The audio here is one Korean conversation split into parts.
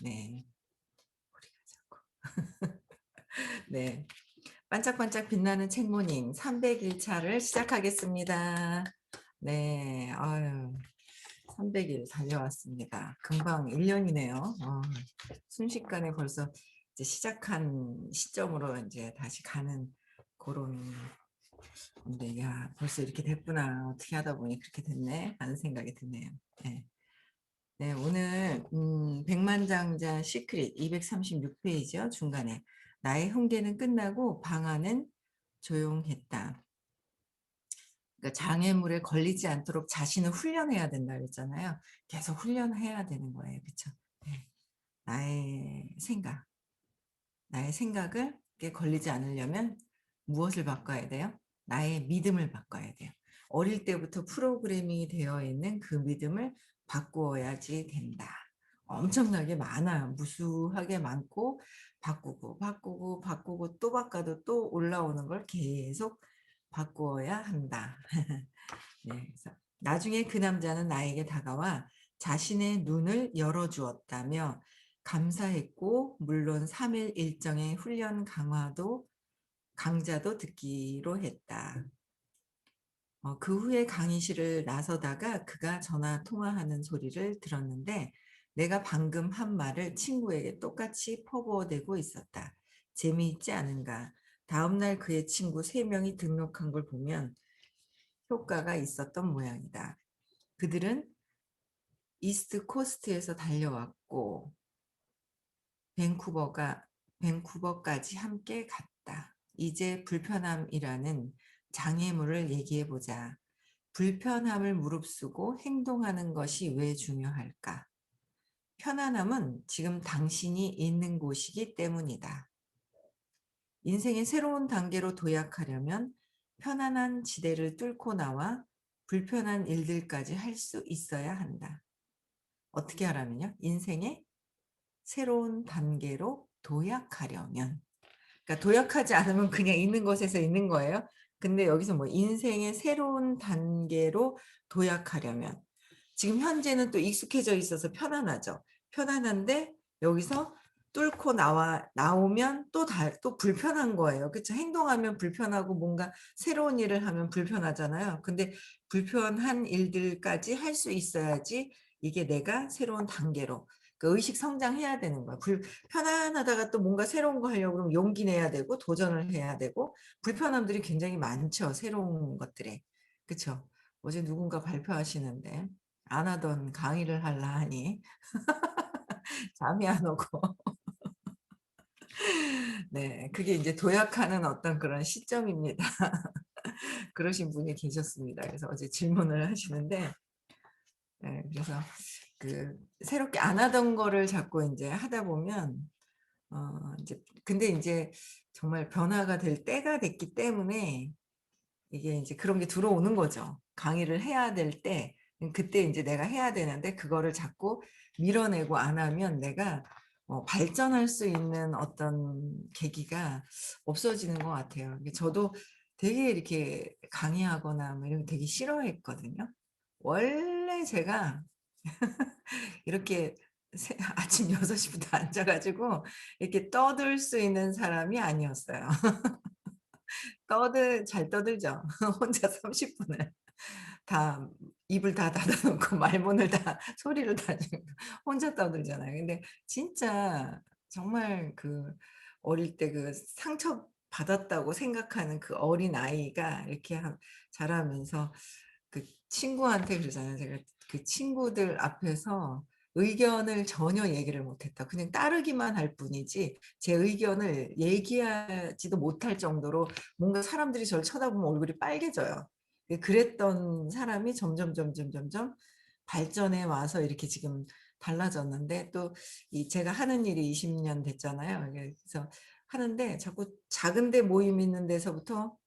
네. 머리가 자꾸. 네. 반짝반짝 빛나는 책모닝 300일 차를 시작하겠습니다. 네. 아유 300일 달려왔습니다. 금방 1 년이네요. 순식간에 벌써 이제 시작한 시점으로 인제 다시 가는 고런 건데 '야 벌써 이렇게 됐구나. 어떻게 하다 보니 그렇게 됐네.' 하는 생각이 드네요. 네. 네 오늘 백만장자 시크릿 236 페이지요. 중간에 "나의 훈계는 끝나고 방아는 조용했다." 그러니까 장애물에 걸리지 않도록 자신을 훈련해야 된다 그랬잖아요. 계속 훈련해야 되는 거예요. 그쵸? 네. 나의 생각, 나의 생각을 에 걸리지 않으려면 무엇을 바꿔야 돼요? 나의 믿음을 바꿔야 돼요. 어릴 때부터 프로그래밍이 되어 있는 그 믿음을 바꾸어야지 된다. 엄청나게 많아요. 무수하게 많고 바꾸고, 바꾸고, 바꾸고 또 바꿔도 또 올라오는 걸 계속 바꾸어야 한다. 네. 그래서 나중에 그 남자는 나에게 다가와 자신의 눈을 열어 주었다며 감사했고 물론 3일 일정의 훈련 강화도 강좌도 듣기로 했다. 그 후에 강의실을 나서다가 그가 전화 통화하는 소리를 들었는데 내가 방금 한 말을 친구에게 똑같이 퍼부어대고 있었다. 재미있지 않은가? 다음 날 그의 친구 3 명이 등록한 걸 보면 효과가 있었던 모양이다. 그들은 이스트 코스트에서 달려왔고 밴쿠버가 밴쿠버까지 함께 갔다. 이제 불편함이라는 장애물을 얘기해 보자. 불편함을 무릅쓰고 행동하는 것이 왜 중요할까? 편안함은 지금 당신이 있는 곳이기 때문이다. 인생의 새로운 단계로 도약하려면 편안한 지대를 뚫고 나와 불편한 일들까지 할 수 있어야 한다. 어떻게 하라면요? 인생의 새로운 단계로 도약하려면 그러니까 도약하지 않으면 그냥 있는 곳에서 있는 거예요. 근데 여기서 뭐 인생의 새로운 단계로 도약하려면 지금 현재는 또 익숙해져 있어서 편안하죠. 편안한데 여기서 뚫고 나오면 또 불편한 거예요. 그쵸? 행동하면 불편하고 뭔가 새로운 일을 하면 불편하잖아요. 근데 불편한 일들까지 할 수 있어야지 이게 내가 새로운 단계로 그 의식 성장해야 되는 거야. 편안하다가 또 뭔가 새로운 거 하려고 그러면 용기 내야 되고 도전을 해야 되고 불편함들이 굉장히 많죠, 새로운 것들에. 그쵸? 어제 누군가 발표하시는데 안 하던 강의를 하려 하니 잠이 안 오고 네 그게 인제 도약하는 어떤 그런 시점입니다. 그러신 분이 계셨습니다. 그래서 어제 질문을 하시는데 그래서 그 새롭게 안 하던 거를 자꾸 인제 하다 보면 인제 근데 인제 정말 변화가 될 때가 됐기 때문에 이게 인제 그런 게 들어오는 거죠. 강의를 해야 될 때 그때 인제 내가 해야 되는데 그거를 자꾸 밀어내고 안 하면 내가 발전할 수 있는 어떤 계기가 없어지는 것 같아요. 이게 저도 되게 이렇게 강의하거나 뭐 이런 거 되게 싫어했거든요. 원래 제가 이렇게 아침 6 시부터 앉아 가지고 이렇게 떠들 수 있는 사람이 아니었어요. 잘 떠들죠. 혼자 30 분을 다 입을 다 닫아 놓고 말문을 다 소리를 다 지르고 혼자 떠들잖아요. 근데 진짜 정말 그 어릴 때 그 상처받았다고 생각하는 그 어린아이가 이렇게 자라면서 그 친구한테 그러잖아요. 제가 그 친구들 앞에서 의견을 전혀 얘기를 못 했다. 그냥 따르기만 할 뿐이지 제 의견을 얘기하지도 못할 정도로 뭔가 사람들이 저를 쳐다보면 얼굴이 빨개져요. 그랬던 사람이 점점 발전해 와서 이렇게 지금 달라졌는데 또 이 제가 하는 일이 20년 됐잖아요. 그래서 하는데 자꾸 작은 데 모임 있는 데서부터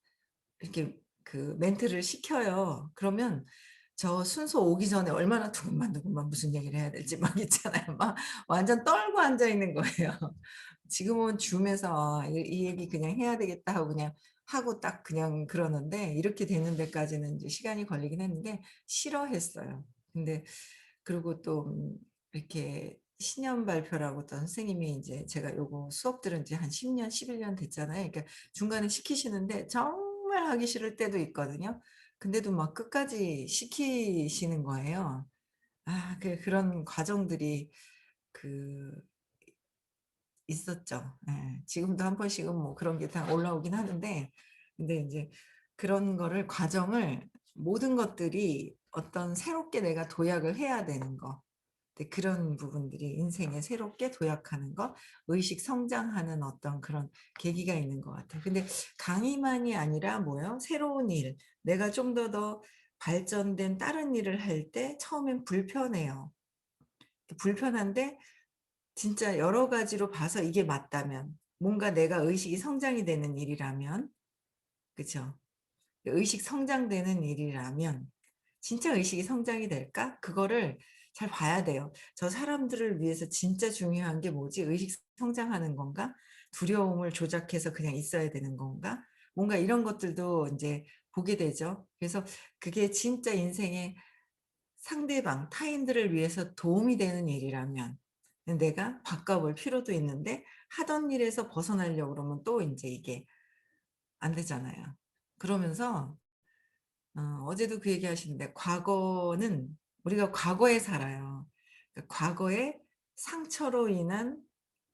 이렇게 그 멘트를 시켜요. 그러면 저 순서 오기 전에 얼마나 두근만 무슨 얘기를 해야 될지 막 있잖아요. 막 완전 떨고 앉아 있는 거예요. 지금은 줌에서 '아 이 얘기 그냥 해야 되겠다.' 하고 그냥 하고 딱 그냥 그러는데 이렇게 되는 데까지는 이제 시간이 걸리긴 했는데 싫어했어요. 근데 그리고 또 이렇게 신년 발표라고 어떤 선생님이 이제 제가 요거 수업 들은 지 한 10년, 11년 됐잖아요. 그러니까 중간에 시키시는데 정말 하기 싫을 때도 있거든요. 근데도 막 끝까지 시키시는 거예요. 그런 과정들이 그 있었죠. 예. 지금도 한 번씩은 뭐 그런 게 다 올라오긴 하는데, 근데 인제 그런 거를 과정을, 모든 것들이 어떤 새롭게 내가 도약을 해야 되는 거, 네, 그런 부분들이 인생에 새롭게 도약하는 거, 의식 성장하는 어떤 그런 계기가 있는 것 같아요. 근데 강의만이 아니라 뭐요? 새로운 일, 내가 좀 더 발전된 다른 일을 할 때 처음엔 불편해요. 불편한데 진짜 여러 가지로 봐서 이게 맞다면, 뭔가 내가 의식이 성장이 되는 일이라면, 그쵸? 의식 성장되는 일이라면 '진짜 의식이 성장이 될까?' 그거를 잘 봐야 돼요. '저 사람들을 위해서 진짜 중요한 게 뭐지? 의식 성장하는 건가? 두려움을 조작해서 그냥 있어야 되는 건가?' 뭔가 이런 것들도 인제 보게 되죠. 그래서 그게 진짜 인생에 상대방, 타인들을 위해서 도움이 되는 일이라면 내가 바꿔볼 필요도 있는데, 하던 일에서 벗어나려고 그러면 또 인제 이게 안 되잖아요. 그러면서 어제도 그 얘기 하시는데, 과거는 우리가 과거에 살아요. 그러니까 과거의 상처로 인한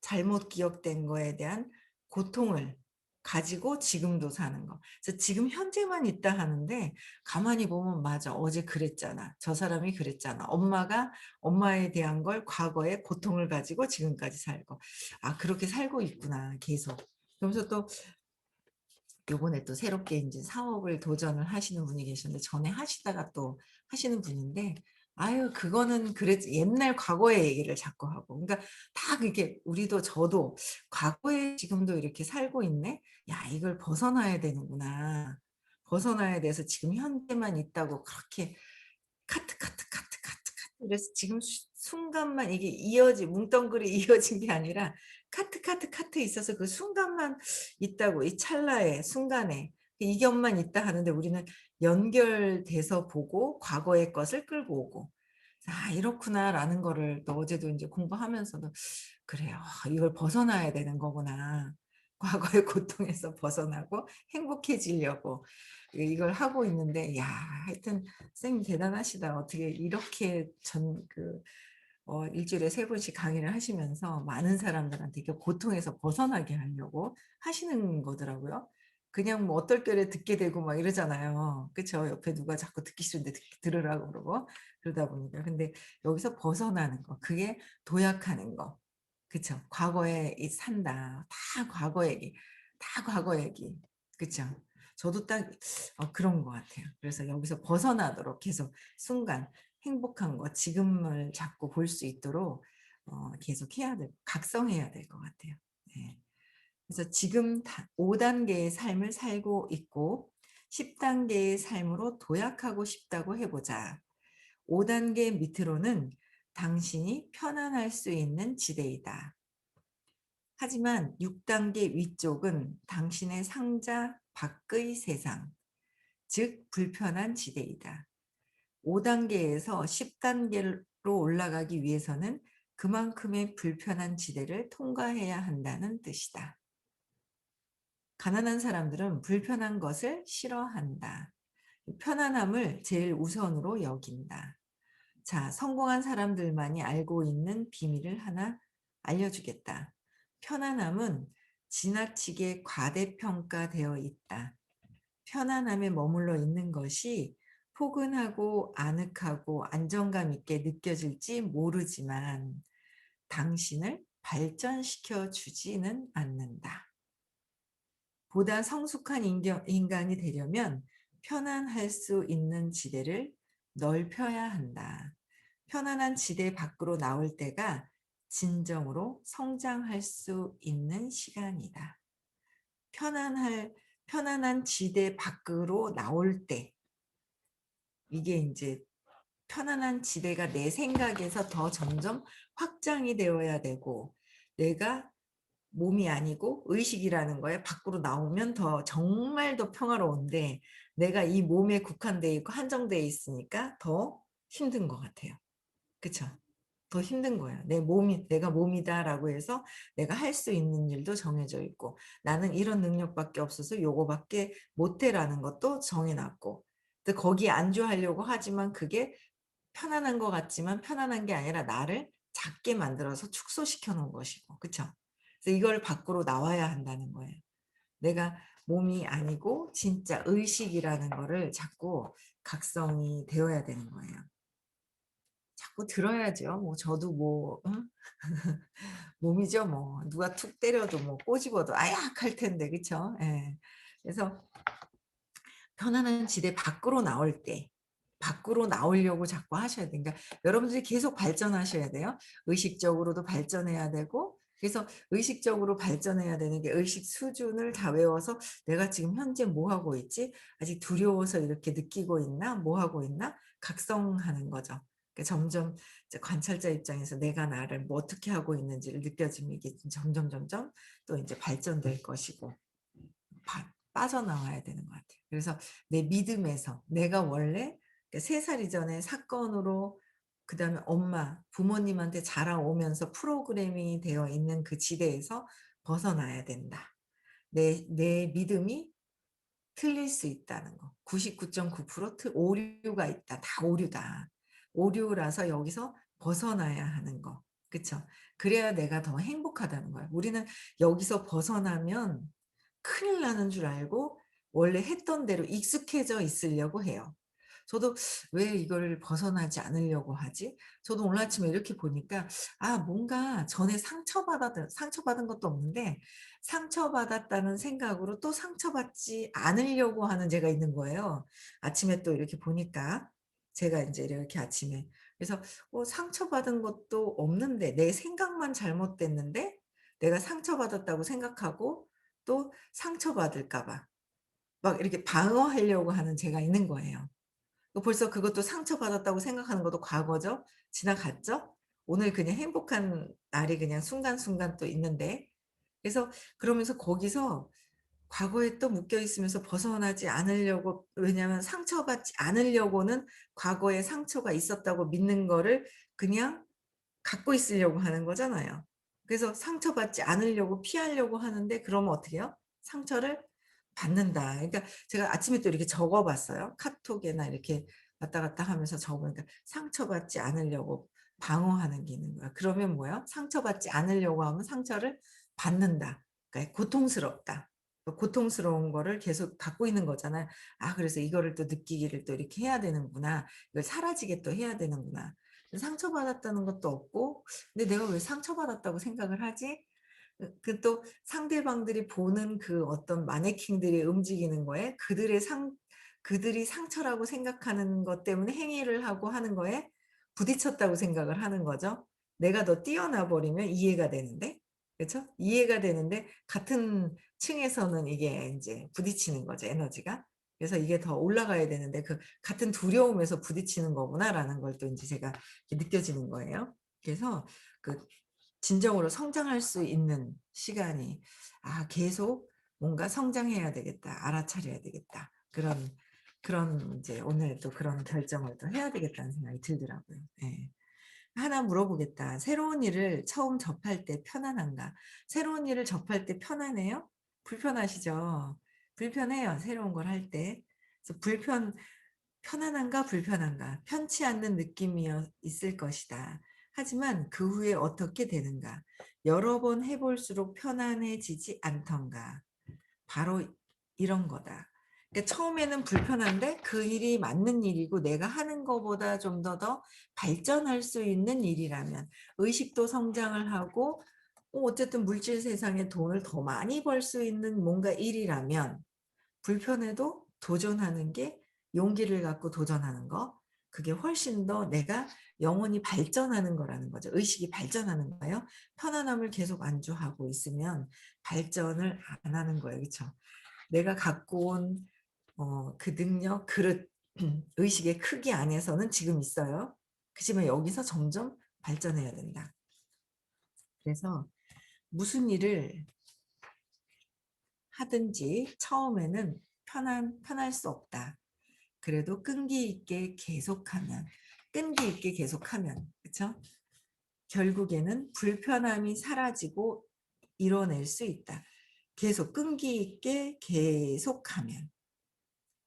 잘못 기억된 거에 대한 고통을 가지고 지금도 사는 거. 그래서 지금 현재만 있다 하는데, 가만히 보면 '맞아. 어제 그랬잖아. 저 사람이 그랬잖아.' 엄마에 대한 걸, 과거의 고통을 가지고 지금까지 살고, '아 그렇게 살고 있구나 계속.' 그러면서 또 요번에 또 새롭게 인제 사업을 도전을 하시는 분이 계셨는데, 전에 하시다가 또 하시는 분인데, 아유 그거는 그랬지, 옛날 과거의 얘기를 자꾸 하고. 그러니까 다 그게, 우리도 저도 '과거에 지금도 이렇게 살고 있네. 야 이걸 벗어나야 되는구나. 벗어나야 돼서 지금 현재만 있다고 그렇게 카트, 카트, 카트, 카트, 카트.' 그래서 지금 순간만 이게 뭉텅그리 이어진 게 아니라 카트, 카트, 카트 있어서 그 순간만 있다고, 이 찰나의 순간에 이것만 있다 하는데, 우리는 연결돼서 보고 과거의 것을 끌고 오고. '아 이렇구나.'라는 거를 또 어제도 인제 공부하면서도 '그래요. 이걸 벗어나야 되는 거구나.' 과거의 고통에서 벗어나고 행복해지려고 이걸 하고 있는데, 야 하여튼 선생님 대단하시다. 어떻게 이렇게 일 주일에 3 번씩 강의를 하시면서 많은 사람들한테 그 고통에서 벗어나게 하려고 하시는 거더라고요. 그냥 뭐 어떨결에 듣게 되고 막 이러잖아요. 그쵸? 옆에 누가 자꾸 듣기 싫은데 들으라고 그러고 그러다 보니까. 근데 여기서 벗어나는 거, 그게 도약하는 거. 그쵸? 과거에 산다. 다 과거 얘기. 다 과거 얘기. 그쵸? 저도 딱 그런 것 같아요. 그래서 여기서 벗어나도록 계속 순간 행복한 거, 지금을 자꾸 볼 수 있도록 계속 각성해야 될 것 같아요. 네. 그래서 지금 5 단계의 삶을 살고 있고 10 단계의 삶으로 도약하고 싶다고 해 보자. 5 단계 밑으로는 당신이 편안할 수 있는 지대이다. 하지만 6 단계 위쪽은 당신의 상자 밖의 세상, 즉 불편한 지대이다. 5 단계에서 10 단계로 올라가기 위해서는 그만큼의 불편한 지대를 통과해야 한다는 뜻이다. 가난한 사람들은 불편한 것을 싫어한다. 편안함을 제일 우선으로 여긴다. 자, 성공한 사람들만이 알고 있는 비밀을 하나 알려주겠다. 편안함은 지나치게 과대평가되어 있다. 편안함에 머물러 있는 것이 포근하고 아늑하고 안정감 있게 느껴질지 모르지만 당신을 발전시켜 주지는 않는다. 보다 성숙한 인간이 되려면 편안할 수 있는 지대를 넓혀야 한다. 편안한 지대 밖으로 나올 때가 진정으로 성장할 수 있는 시간이다. 편안한 지대 밖으로 나올 때, 이게 인제 편안한 지대가 내 생각에서 더 점점 확장이 되어야 되고, 내가 몸이 아니고 의식이라는 거에 밖으로 나오면 더 정말 더 평화로운데, 내가 이 몸에 국한돼 있고 한정돼 있으니까 더 힘든 것 같아요. 그쵸? 더 힘든 거야. 내 몸이 내가 몸이다라고 해서 내가 할 수 있는 일도 정해져 있고 나는 이런 능력밖에 없어서 요거밖에 못해라는 것도 정해 놨고 또 거기에 안주하려고 하지만 그게 편안한 것 같지만 편안한 게 아니라 나를 작게 만들어서 축소시켜 놓은 것이고. 그쵸? 그래서 이걸 밖으로 나와야 한다는 거예요. 내가 몸이 아니고 진짜 의식이라는 거를 자꾸 각성이 되어야 되는 거예요. 자꾸 들어야죠. 뭐 저도 뭐 응? 몸이죠 뭐. 누가 툭 때려도 뭐 꼬집어도 아약 할 텐데 그쵸? 예. 그래서 편안한 지대 밖으로 나올 때 밖으로 나오려고 자꾸 하셔야 돼요. 그러니까 여러분들이 계속 발전하셔야 돼요. 의식적으로도 발전해야 되고 그래서 의식적으로 발전해야 되는 게 의식 수준을 다 외워서 '내가 지금 현재 뭐 하고 있지? 아직 두려워서 이렇게 느끼고 있나? 뭐 하고 있나?' 각성하는 거죠. 그러니까 점점 이제 관찰자 입장에서 내가 나를 뭐 어떻게 하고 있는지를 느껴지면 이게 점점 또 인제 발전될 것이고 빠져나와야 되는 것 같아요. 그래서 내 믿음에서 내가 원래 3살 이전에 사건으로 그다음에 엄마, 부모님한테 자라오면서 프로그램이 되어 있는 그 지대에서 벗어나야 된다. 내 믿음이 틀릴 수 있다는 거. 99.9% 오류가 있다. 다 오류다. 오류라서 여기서 벗어나야 하는 거. 그쵸? 그래야 내가 더 행복하다는 거예요. 우리는 여기서 벗어나면 큰일 나는 줄 알고 원래 했던 대로 익숙해져 있으려고 해요. 저도 '왜 이거를 벗어나지 않으려고 하지?' 저도 오늘 아침에 이렇게 보니까 뭔가 전에 상처받은 것도 없는데 상처받았다는 생각으로 또 상처받지 않으려고 하는 제가 있는 거예요. 아침에 또 이렇게 보니까 제가 인제 이렇게 아침에 그래서 상처받은 것도 없는데 내 생각만 잘못됐는데 내가 상처받았다고 생각하고 또 상처받을까 봐 막 이렇게 방어하려고 하는 제가 있는 거예요. 벌써 그것도 상처받았다고 생각하는 것도 과거죠. 지나갔죠. 오늘 그냥 행복한 날이 그냥 순간순간 또 있는데 그래서 그러면서 거기서 과거에 또 묶여 있으면서 벗어나지 않으려고 왜냐하면 상처받지 않으려고는 과거에 상처가 있었다고 믿는 거를 그냥 갖고 있으려고 하는 거잖아요. 그래서 상처받지 않으려고 피하려고 하는데 그러면 어떻게 해요? 상처를 받는다. 그러니까 제가 아침에 또 이렇게 적어 봤어요. 카톡에나 이렇게 왔다 갔다 하면서 적어 보니까 상처받지 않으려고 방어하는 게 있는 거야. 그러면 뭐예요? 상처받지 않으려고 하면 상처를 받는다. 그러니까 고통스럽다. 고통스러운 거를 계속 갖고 있는 거잖아요. 그래서 이거를 또 느끼기를 또 이렇게 해야 되는구나. 이걸 사라지게 또 해야 되는구나. 상처받았다는 것도 없고 '근데 내가 왜 상처받았다고 생각을 하지?' 또 상대방들이 보는 그 어떤 마네킹들이 움직이는 거에 그들이 상처라고 생각하는 것 때문에 행위를 하고 하는 거에 부딪혔다고 생각을 하는 거죠. 내가 더 뛰어나 버리면 이해가 되는데. 그쵸? 이해가 되는데 같은 층에서는 이게 인제 부딪히는 거죠, 에너지가. 그래서 이게 더 올라가야 되는데 그 '같은 두려움에서 부딪히는 거구나.'라는 걸 또 인제 제가 이렇게 느껴지는 거예요. 그래서 그 진정으로 성장할 수 있는 시간이 계속 뭔가 '성장해야 되겠다. 알아차려야 되겠다.' 그런 인제 오늘 또 그런 결정을 또 해야 되겠다는 생각이 들더라고요. 예. 하나 물어보겠다. 새로운 일을 처음 접할 때 편안한가? 새로운 일을 접할 때 편안해요? 불편하시죠? 불편해요, 새로운 걸 할 때. 그래서 편안한가 불편한가? 편치 않는 느낌이 있을 것이다. 하지만 그 후에 어떻게 되는가? 여러 번 해 볼수록 편안해지지 않던가? 바로 이런 거다. 그러니까 처음에는 불편한데 그 일이 맞는 일이고 내가 하는 거보다 좀 더 발전할 수 있는 일이라면 의식도 성장을 하고 어쨌든 물질 세상에 돈을 더 많이 벌 수 있는 뭔가 일이라면 불편해도 도전하는 게 용기를 갖고 도전하는 거 그게 훨씬 더 내가 영혼이 발전하는 거라는 거죠. 의식이 발전하는 거예요. 편안함을 계속 안주하고 있으면 발전을 안 하는 거예요. 그쵸? 내가 갖고 온 그 능력, 그릇, 의식의 크기 안에서는 지금 있어요. 그지만 여기서 점점 발전해야 된다. 그래서 무슨 일을 하든지 처음에는 편할 수 없다. 그래도 끈기 있게 계속하면 그쵸? 결국에는 불편함이 사라지고 이뤄낼 수 있다. 계속 끈기 있게 계속하면.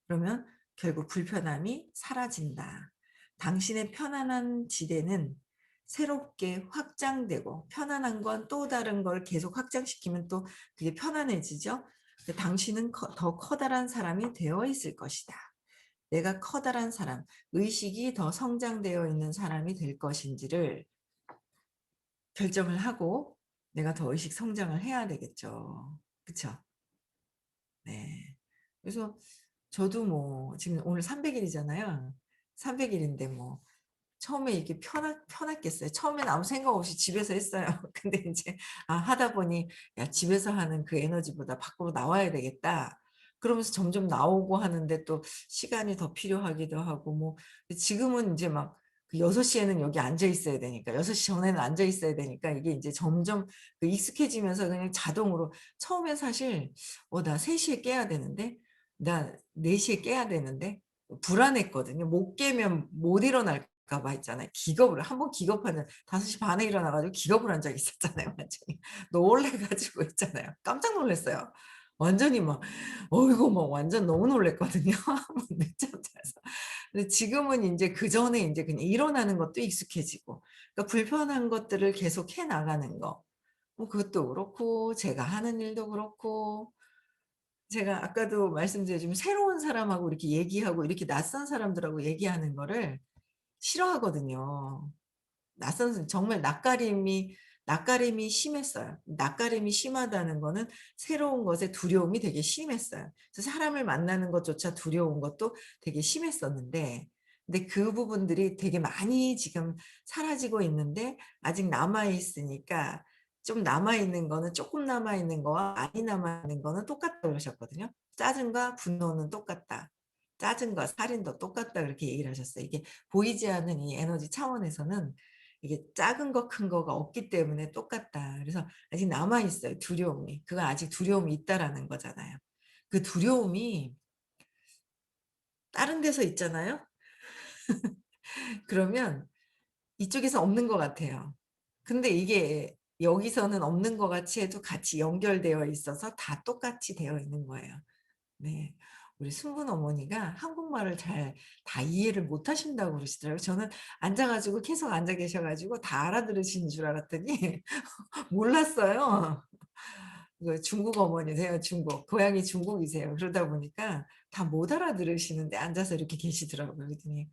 그러면 결국 불편함이 사라진다. 당신의 편안한 지대는 새롭게 확장되고 편안한 건 또 다른 걸 계속 확장시키면 또 그게 편안해지죠. 당신은 더 커다란 사람이 되어 있을 것이다. 내가 커다란 사람, 의식이 더 성장되어 있는 사람이 될 것인지를 결정을 하고 내가 더 의식 성장을 해야 되겠죠. 그쵸? 네. 그래서 저도 뭐 지금 오늘 300 일이잖아요. 300 일인데 뭐 처음에 이게 편했겠어요. 처음에는 아무 생각 없이 집에서 했어요. 근데 인제 하다 보니 '야 집에서 하는 그 에너지보다 밖으로 나와야 되겠다.' 그러면서 점점 나오고 하는데 또 시간이 더 필요하기도 하고 뭐 지금은 인제 막 그 6 시에는 여기 앉아 있어야 되니까 6시 전에는 앉아 있어야 되니까 이게 인제 점점 그 익숙해지면서 그냥 자동으로 처음엔 사실 '나 3 시에 깨야 되는데. 나 4 시에 깨야 되는데.' 불안했거든요. 못 깨면 못 일어날까 봐 있잖아요. 기겁을 한 번 기겁하는 5시 반에 일어나 가지고 기겁을 한 적이 있었잖아요 완전히. 놀래 가지고 있잖아요. 깜짝 놀랐어요. 완전히 막 어이구 막 완전 너무 놀랐거든요 한번 늦잠 자서. 근데 지금은 인제 그전에 인제 그냥 일어나는 것도 익숙해지고 그러니까 불편한 것들을 계속 해 나가는 거 뭐 그것도 그렇고 제가 하는 일도 그렇고 제가 아까도 말씀드렸지만 새로운 사람하고 이렇게 얘기하고 이렇게 낯선 사람들하고 얘기하는 거를 싫어하거든요. 낯선 정말 낯가림이 심했어요. 낯가림이 심하다는 거는 새로운 것에 두려움이 되게 심했어요. 그래서 사람을 만나는 것조차 두려운 것도 되게 심했었는데 근데 그 부분들이 되게 많이 지금 사라지고 있는데 아직 남아 있으니까 좀 남아 있는 거는 쪼끔 남아 있는 거와 많이 남아 있는 거는 똑같다고 그러셨거든요. "짜증과 분노는 똑같다. 짜증과 살인도 똑같다." 그렇게 얘기를 하셨어요. 이게 보이지 않는 이 에너지 차원에서는 이게 작은 거 큰 거가 없기 때문에 똑같다. 그래서 아직 남아 있어요, 두려움이. 그건 아직 두려움이 있다라는 거잖아요. 그 두려움이 다른 데서 있잖아요. 그러면 이쪽에서 없는 것 같아요. 근데 이게 여기서는 없는 것 같이 해도 같이 연결되어 있어서 다 똑같이 되어 있는 거예요. 네. 우리 순분 어머니가 한국말을 잘 다 이해를 못 하신다고 그러시더라고요. 저는 앉아 가지고 계속 앉아 계셔 가지고 다 알아들으시는 줄 알았더니 몰랐어요. 그 중국 어머니세요, 중국. 고향이 중국이세요. 그러다 보니까 다 못 알아들으시는데 앉아서 이렇게 계시더라고요. 그랬더니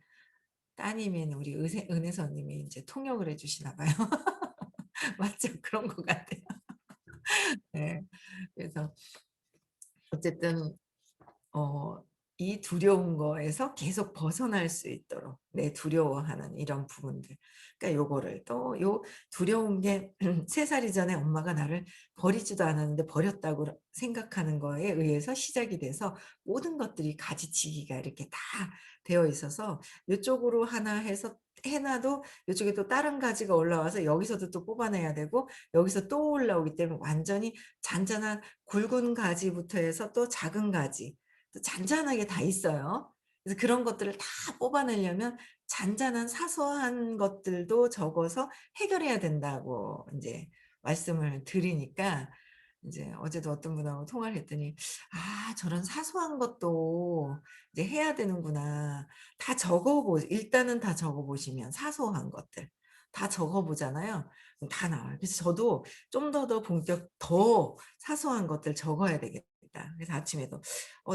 따님인 우리 은혜서 님이 인제 통역을 해 주시나 봐요. 맞죠. 그런 것 같아요. 네. 그래서 어쨌든 이 두려운 거에서 계속 벗어날 수 있도록 내 두려워하는 이런 부분들. 그러니까 요거를 또 요 두려운 게 3 살이 전에 엄마가 나를 버리지도 않았는데 버렸다고 생각하는 거에 의해서 시작이 돼서 모든 것들이 가지치기가 이렇게 다 되어 있어서 요쪽으로 하나 해서 해 놔도 요쪽에 또 다른 가지가 올라와서 여기서도 또 뽑아내야 되고 여기서 또 올라오기 때문에 완전히 잔잔한 굵은 가지부터 해서 또 작은 가지 또 잔잔하게 다 있어요. 그래서 그런 것들을 다 뽑아내려면 잔잔한 사소한 것들도 적어서 해결해야 된다고 인제 말씀을 드리니까 인제 어제도 어떤 분하고 통화를 했더니 "아 저런 사소한 것도 이제 해야 되는구나." 다 적어 보 일단은 다 적어 보시면 사소한 것들 다 적어 보잖아요. 그럼 다 나와요. 그래서 저도 좀 더 본격 더 사소한 것들 적어야 되겠다. 그래서 아침에도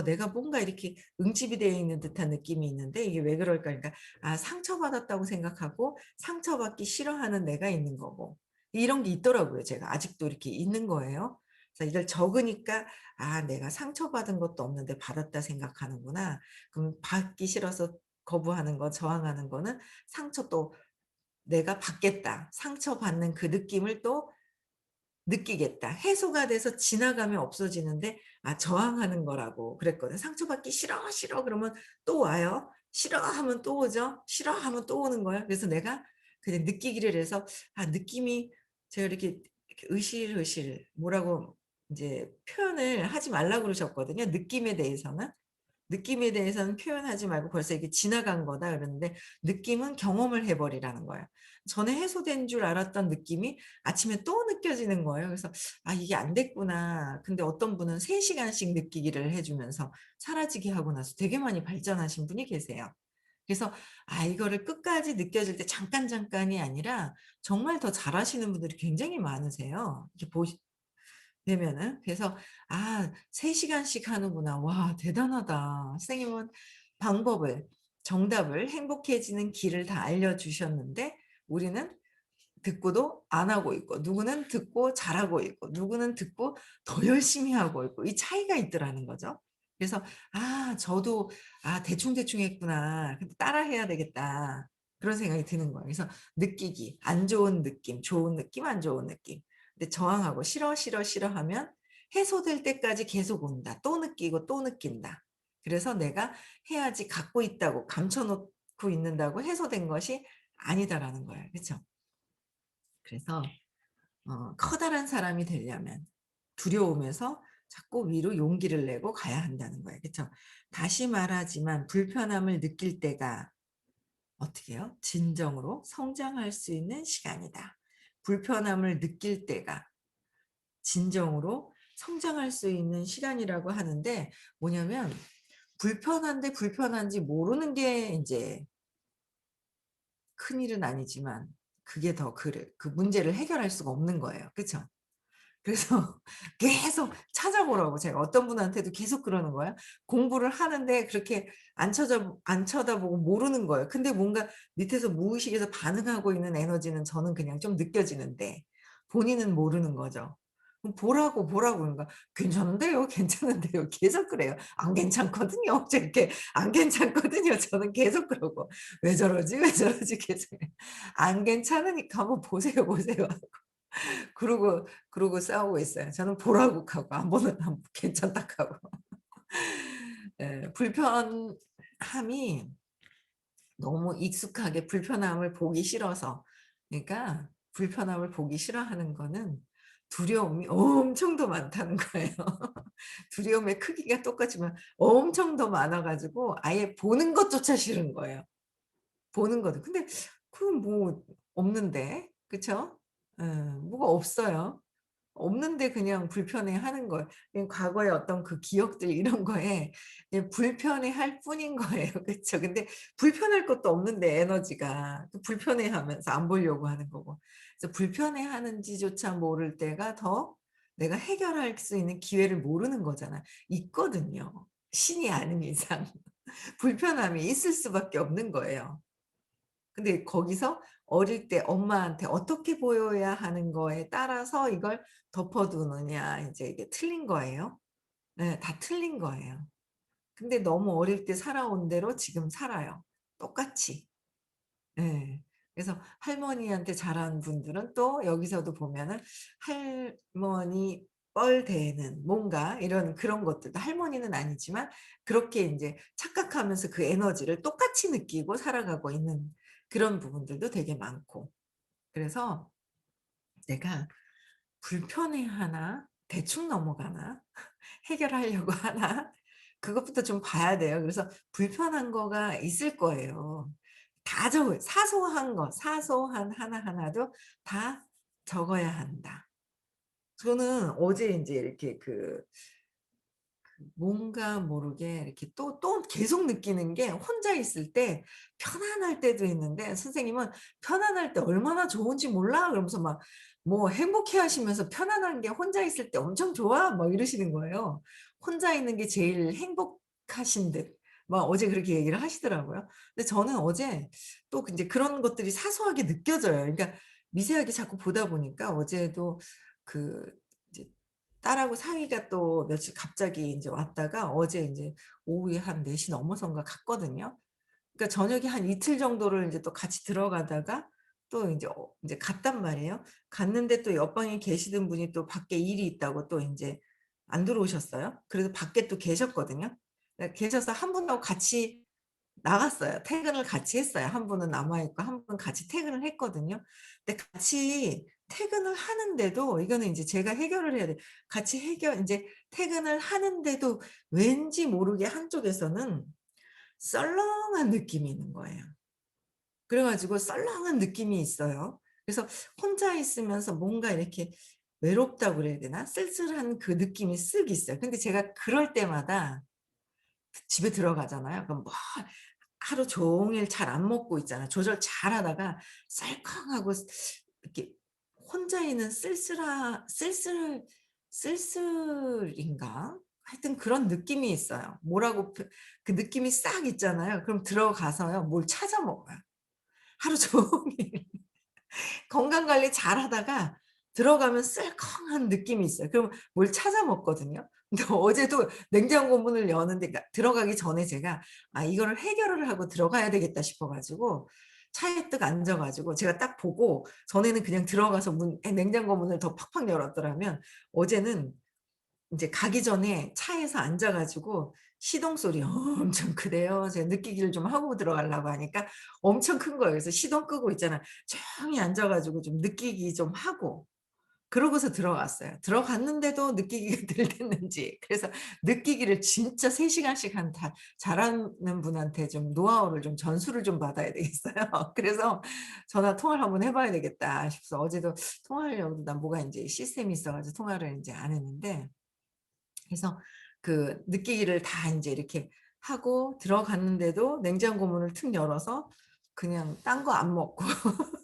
내가 뭔가 이렇게 응집이 되어 있는 듯한 느낌이 있는데 이게 왜 그럴까 그러니까 상처받았다고 생각하고 상처받기 싫어하는 내가 있는 거고 이런 게 있더라고요 제가. 아직도 이렇게 있는 거예요. 그래서 이걸 적으니까 '아 내가 상처받은 것도 없는데 받았다 생각하는구나.' 그럼 받기 싫어서 거부하는 거 저항하는 거는 상처 또 '내가 받겠다.' 상처받는 그 느낌을 또 느끼겠다. 해소가 돼서 지나가면 없어지는데 저항하는 거라고 그랬거든요. "상처받기 싫어, 싫어." 그러면 또 와요. "싫어하면 또 오죠. 싫어하면 또 오는 거예요. 그래서 내가 그냥 느끼기를 해서 느낌이 제가 이렇게 으실으실 뭐라고 인제 표현을 하지 말라고 그러셨거든요, 느낌에 대해서는. 느낌에 대해서는 표현하지 말고 벌써 이게 지나간 거다 그러는데 느낌은 경험을 해 버리라는 거예요. 전에 해소된 줄 알았던 느낌이 아침에 또 느껴지는 거예요. 그래서 '아 이게 안 됐구나.' 근데 어떤 분은 3 시간씩 느끼기를 해 주면서 사라지게 하고 나서 되게 많이 발전하신 분이 계세요. 그래서 이거를 끝까지 느껴질 때 잠깐 잠깐이 아니라 정말 더 잘하시는 분들이 굉장히 많으세요. 이렇게 보시 되면은. 그래서 3 시간씩 하는구나. 와 대단하다. 선생님은 방법을 정답을 행복해지는 길을 다 알려 주셨는데 우리는 듣고도 안 하고 있고 누구는 듣고 잘하고 있고 누구는 듣고 더 열심히 하고 있고 이 차이가 있더라는 거죠. 그래서 저도 대충대충 했구나. 근데 따라해야 되겠다.' 그런 생각이 드는 거예요. 그래서 느끼기 안 좋은 느낌, 좋은 느낌, 안 좋은 느낌. 근데 저항하고 "싫어, 싫어, 싫어." 하면 해소될 때까지 계속 온다. 또 느끼고 또 느낀다. 그래서 내가 해야지 갖고 있다고 감춰 놓고 있는다고 해소된 것이 아니다라는 거예요. 그쵸? 그래서 커다란 사람이 되려면 두려움에서 자꾸 위로 용기를 내고 가야 한다는 거예요. 그쵸? 다시 말하지만 불편함을 느낄 때가 어떻게 해요? 진정으로 성장할 수 있는 시간이다. 불편함을 느낄 때가 진정으로 성장할 수 있는 시간이라고 하는데 뭐냐면 불편한데 불편한지 모르는 게 인제 큰일은 아니지만 그게 더 그 문제를 해결할 수가 없는 거예요. 그쵸? 그래서 계속 찾아보라고 제가 어떤 분한테도 계속 그러는 거예요. 공부를 하는데 그렇게 안 쳐다보고 모르는 거예요. 근데 뭔가 밑에서 무의식에서 반응하고 있는 에너지는 저는 그냥 좀 느껴지는데 본인은 모르는 거죠. 그럼 보라고, 보라고 그러는 거야. "괜찮은데요, 괜찮은데요." 계속 그래요. "안 괜찮거든요." 저 이렇게 "안 괜찮거든요." 저는 계속 그러고. "왜 저러지, 왜 저러지?" 계속 "안 괜찮으니까 한번 보세요, 보세요." 그러고 싸우고 있어요. 저는 보라고 하고 안 보는 안 괜찮다 하고. 예. 불편함이 너무 익숙하게 불편함을 보기 싫어서 그러니까 불편함을 보기 싫어하는 거는 두려움이 엄청 더 많다는 거예요. 두려움의 크기가 똑같지만 엄청 더 많아 가지고 아예 보는 것조차 싫은 거예요. 보는 것도. 근데 그건 뭐 없는데. 그쵸? 예. 뭐가 없어요. 없는데 그냥 불편해하는 거예요. 과거의 어떤 그 기억들 이런 거에 그냥 불편해할 뿐인 거예요. 그쵸? 근데 불편할 것도 없는데 에너지가. 또 불편해하면서 안 보려고 하는 거고. 그래서 불편해하는지조차 모를 때가 더 내가 해결할 수 있는 기회를 모르는 거잖아. 있거든요. 신이 아닌 이상. 불편함이 있을 수밖에 없는 거예요. 근데 거기서 어릴 때 엄마한테 어떻게 보여야 하는 거에 따라서 이걸 덮어 두느냐 인제 이게 틀린 거예요. 네. 다 틀린 거예요. 근데 너무 어릴 때 살아온 대로 지금 살아요, 똑같이. 예. 그래서 할머니한테 자란 분들은 또 여기서도 보면은 할머니 뻘대에는 뭔가 이런 그런 것들도 할머니는 아니지만 그렇게 인제 착각하면서 그 에너지를 똑같이 느끼고 살아가고 있는 그런 부분들도 되게 많고. 그래서 내가 불편해하나? 대충 넘어가나? 해결하려고 하나? 그것부터 좀 봐야 돼요. 그래서 불편한 거가 있을 거예요. 다 적어요. 사소한 거, 사소한 하나하나도 다 적어야 한다. 저는 어제 인제 이렇게 뭔가 모르게 이렇게 또 계속 느끼는 게 혼자 있을 때 편안할 때도 있는데 선생님은 "편안할 때 얼마나 좋은지 몰라?" 그러면서 막 뭐 행복해하시면서 "편안한 게 혼자 있을 때 엄청 좋아." 막 이러시는 거예요. 혼자 있는 게 제일 행복하신 듯. 막 어제 그렇게 얘기를 하시더라고요. 근데 저는 어제 또 인제 그런 것들이 사소하게 느껴져요. 그러니까 미세하게 자꾸 보다 보니까 어제도 그 이제 딸하고 사위가 또 며칠 갑자기 인제 왔다가 어제 인제 오후에 한 4시 넘어선가 갔거든요. 그러니까 저녁에 한 이틀 정도를 인제 또 같이 들어가다가 또 인제 갔단 말이에요. 갔는데 또 옆방에 계시던 분이 또 밖에 일이 있다고 또 인제 안 들어오셨어요. 그래서 밖에 또 계셨거든요. 예 계셔서 한 분하고 같이 나갔어요. 퇴근을 같이 했어요. 한 분은 남아 있고 한 분은 같이 퇴근을 했거든요. 근데 같이 퇴근을 하는데도 이거는 인제 제가 해결을 해야 돼. 같이 해결 인제 퇴근을 하는데도 왠지 모르게 한쪽에서는 썰렁한 느낌이 있는 거예요. 그래 가지고 썰렁한 느낌이 있어요. 그래서 혼자 있으면서 뭔가 이렇게 외롭다고 그래야 되나? 쓸쓸한 그 느낌이 쓱 있어요. 근데 제가 그럴 때마다 집에 들어가잖아요. 그럼 뭐 하루 종일 잘 안 먹고 있잖아. 조절 잘하다가 쌀컹하고 이렇게 혼자 있는 쓸쓸인가? 하여튼 그런 느낌이 있어요. 뭐라고 그 느낌이 싹 있잖아요. 그럼 들어가서요 뭘 찾아 먹어요. 하루 종일. 건강 관리 잘하다가 들어가면 쓸컹한 느낌이 있어요. 그럼 뭘 찾아 먹거든요. 근데 어제도 냉장고 문을 여는데 그러니까 들어가기 전에 제가 '아 이거를 해결을 하고 들어가야 되겠다.' 싶어 가지고 차에 뜩 앉아 가지고 제가 딱 보고 전에는 그냥 들어가서 냉장고 문을 더 팍팍 열었더라면 어제는 인제 가기 전에 차에서 앉아 가지고 시동 소리 엄청 크대요. 제가 느끼기를 좀 하고 들어가려고 하니까 엄청 큰 거예요. 그래서 시동 끄고 있잖아. 조용히 앉아 가지고 좀 느끼기 좀 하고 그러고서 들어갔어요. 들어갔는데도 느끼기가 덜 됐는지 그래서 느끼기를 진짜 3 시간씩 한 다 잘하는 분한테 좀 노하우를 좀 전수를 좀 받아야 되겠어요. 그래서 '전화 통화를 한번 해 봐야 되겠다.' 싶어서 어제도 통화하려고 난 뭐가 인제 시스템이 있어 가지고 통화를 인제 안 했는데 그래서 그 느끼기를 다 인제 이렇게 하고 들어갔는데도 냉장고 문을 툭 열어서 그냥 딴 거 안 먹고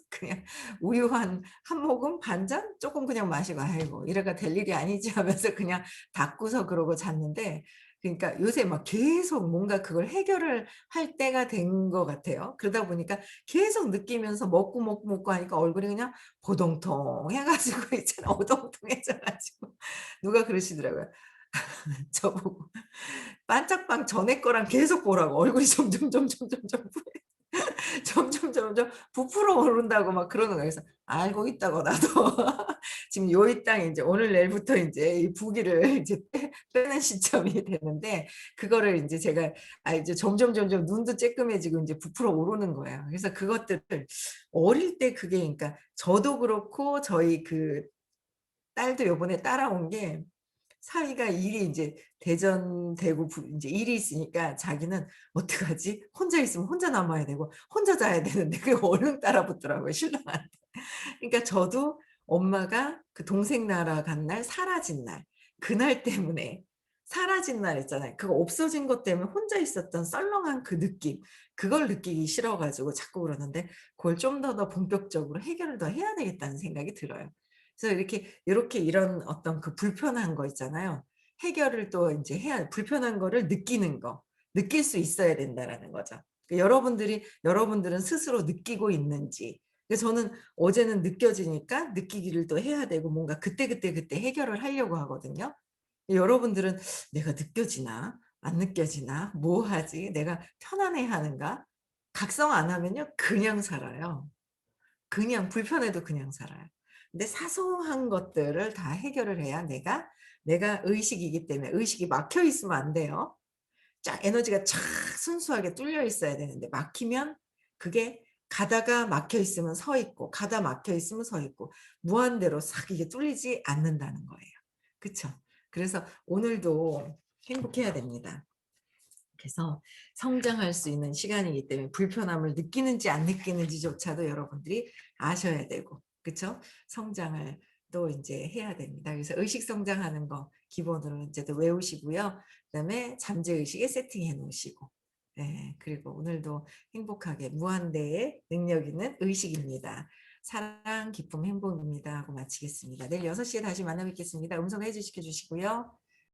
그냥 우유 한 모금 반 잔 쪼끔 그냥 마시고 '아이고 이래가 될 일이 아니지.' 하면서 그냥 닫고서 그러고 잤는데 그러니까 요새 막 계속 뭔가 그걸 해결을 할 때가 된 것 같아요. 그러다 보니까 계속 느끼면서 먹고 하니까 얼굴이 그냥 보동통해 가지고 있잖아. 오동통해져 가지고 누가 그러시더라고요. 저보고 반짝방 전에 거랑 계속 보라고. 얼굴이 점점 점점 부풀어 오른다고 막 그러는 거예요. 그래서 알고 있다고 나도. 지금 요 땅에 인제 오늘 내일부터 인제 이 부기를 이제 빼는 시점이 됐는데 그거를 인제 제가 이제 점점 눈도 쬐끔해지고 인제 부풀어 오르는 거예요. 그래서 그것들을 어릴 때 그게 그러니까 저도 그렇고 저희 그 딸도 요번에 따라온 게 사위가 일이 인제 대전되고 인제 일이 있으니까 자기는 "어떡하지? 혼자 있으면 혼자 남아야 되고 혼자 자야 되는데." 그게 얼른 따라 붙더라고요 신랑한테. 그러니까 저도 엄마가 그 동생 나라 간 날 사라진 날 그날 때문에 사라진 날 있잖아요. 그거 없어진 것 때문에 혼자 있었던 썰렁한 그 느낌 그걸 느끼기 싫어 가지고 자꾸 그러는데 그걸 좀 더 본격적으로 해결을 더 해야 되겠다는 생각이 들어요. 그래서 이렇게 요렇게 이런 어떤 그 불편한 거 있잖아요. 해결을 또 인제 해야 불편한 거를 느끼는 거. 느낄 수 있어야 된다라는 거죠. 그 여러분들은 스스로 느끼고 있는지. 그래서 저는 어제는 느껴지니까 느끼기를 또 해야 되고 뭔가 그때 해결을 하려고 하거든요. 여러분들은 '내가 느껴지나? 안 느껴지나? 뭐 하지? 내가 편안해하는가?' 각성 안 하면요 그냥 살아요. 그냥 불편해도 그냥 살아요. 근데 사소한 것들을 다 해결을 해야 내가 의식이기 때문에 의식이 막혀 있으면 안 돼요. 쫙 에너지가 쫙 순수하게 뚫려 있어야 되는데 막히면 그게 가다가 막혀 있으면 서 있고 가다 막혀 있으면 서 있고 무한대로 싹 이게 뚫리지 않는다는 거예요. 그쵸? 그래서 오늘도 행복해야 됩니다. 그래서 성장할 수 있는 시간이기 때문에 불편함을 느끼는지 안 느끼는지조차도 여러분들이 아셔야 되고 그쵸? 성장을 또 인제 해야 됩니다. 그래서 의식 성장하는 거 기본으로 인제 또 외우시고요. 그다음에 잠재 의식에 세팅해 놓으시고 예 그리고 오늘도 행복하게 무한대의 능력 있는 의식입니다. 사랑, 기쁨, 행복입니다 하고 마치겠습니다. 내일 6 시에 다시 만나 뵙겠습니다. 음성 해지 시켜 주시고요.